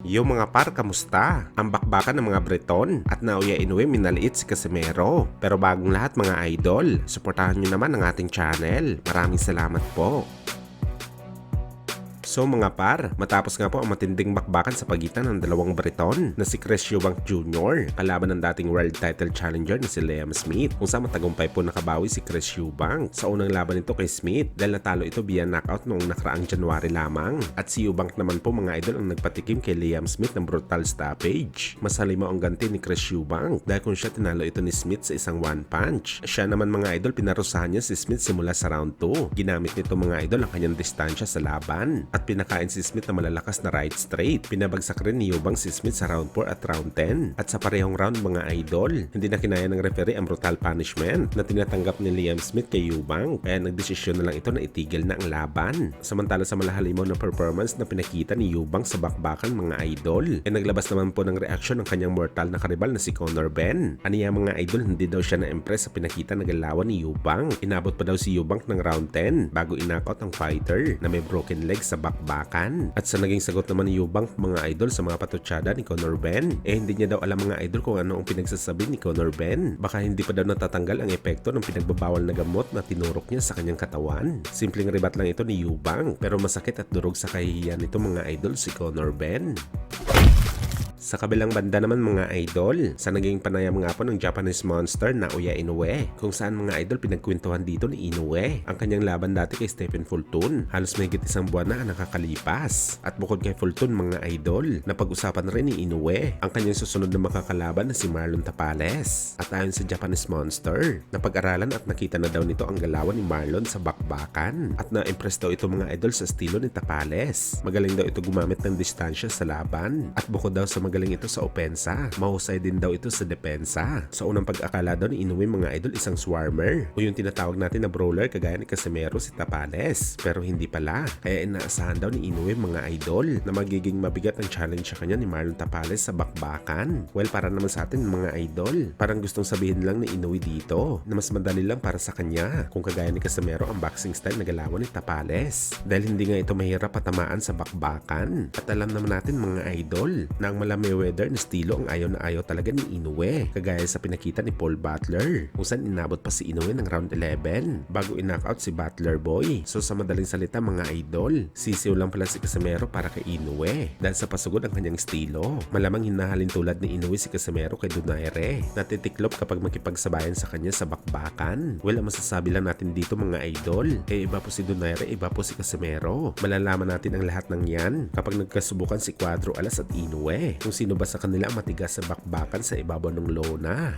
Yo mga par, kamusta? Ang bakbakan ng mga Breton at Naoya Inoue minaliit si Casimero. Pero bagong lahat mga idol, suportahan nyo naman ang ating channel. Maraming salamat po. So mga par, matapos nga po ang matinding bakbakan sa pagitan ng dalawang Breton na si Chris Eubank Jr. kalaban ng dating world title challenger na si Liam Smith, kung saan matagumpay po nakabawi si Chris Eubank sa unang laban nito kay Smith dahil natalo ito via knockout noong nakaraang January lamang. At si Eubank naman po mga idol ang nagpatikim kay Liam Smith ng brutal stoppage. Mas halimaw ang ganti ni Chris Eubank dahil kung siya tinalo ito ni Smith sa isang one punch. Siya naman mga idol, pinarusahan niya si Smith simula sa round 2. Ginamit nito mga idol ang kanyang distansya sa laban at pinakain si Smith na malalakas na right straight. Pinabagsak rin ni Eubank si Smith sa round 4 at round 10. At sa parehong round mga idol, hindi na kinaya ng referee ang brutal punishment na tinatanggap ni Liam Smith kay Eubank, kaya nagdesisyon na lang ito na itigil na ang laban. Samantala sa malahalimaw na performance na pinakita ni Eubank sa bakbakan mga idol, naglabas naman po ng reaksyon ng kanyang mortal na karibal na si Conor Benn. Aniya mga idol, hindi daw siya na-impress sa pinakita na galawan ni Eubank. Inabot pa daw si Eubank ng round 10 bago inakot ang fighter na may broken leg sa bakbakan. At sa naging sagot naman ni Eubank mga idol sa mga patutsada ni Conor Benn, hindi niya daw alam mga idol kung ano ang pinagsasabi ni Conor Benn. Baka hindi pa daw natatanggal ang epekto ng pinagbabawal na gamot na tinurok niya sa kanyang katawan. Simpleng ribat lang ito ni Eubank, pero masakit at durog sa kahihiyan nito mga idol si Conor Benn. Sa kabilang banda naman mga idol, sa naging panayam nga po ng Japanese monster Naoya Inoue, kung saan mga idol pinagkwentuhan dito ni Inoue ang kanyang laban dati kay Stephen Fulton. Halos mahigit isang buwan na ang nakakalipas. At bukod kay Fulton mga idol, napag-usapan rin ni Inoue ang kanyang susunod na makakalaban na si Marlon Tapales. At ayon sa Japanese monster, napag-aralan at nakita na daw nito ang galawan ni Marlon sa bakbakan. At na-impress daw ito mga idol sa estilo ni Tapales. Magaling daw ito gumamit ng distansya sa laban. At bukod daw sa magaling ito sa opensa, mahusay din daw ito sa depensa. Sa unang pag-akala daw ni Inoue mga idol isang swarmer o yung tinatawag natin na brawler kagaya ni Casimero si Tapales, pero hindi pala. Kaya inaasahan daw ni Inoue mga idol na magiging mabigat ang challenge sa kanya ni Marlon Tapales sa bakbakan. Well, para naman sa atin mga idol, parang gustong sabihin lang ni Inoue dito na mas madali lang para sa kanya kung kagaya ni Casimero ang boxing style na galawan ni Tapales, dahil hindi nga ito mahirap patamaan sa bakbakan. At alam naman natin mga idol na ang Mayweather na estilo ang ayaw na ayaw talaga ni Inoue, kagaya sa pinakita ni Paul Butler kung saan inabot pa si Inoue ng round 11 bago in-knockout si Butler Boy. So sa madaling salita mga idol, sisiw lang pala si Casimero para kay Inoue dahil sa pasugod ang kanyang estilo. Malamang hinahalin tulad ni Inoue si Casimero kay Donaire, natitiklop kapag makipagsabayan sa kanya sa bakbakan. Well, ang masasabi lang natin dito mga idol, iba po si Donaire, iba po si Casimero. Malalaman natin ang lahat ng yan kapag nagkasubukan si Cuadro Alas at Inoue kung sino ba sa kanila ang matigas sa bakbakan sa ibabaw ng lona.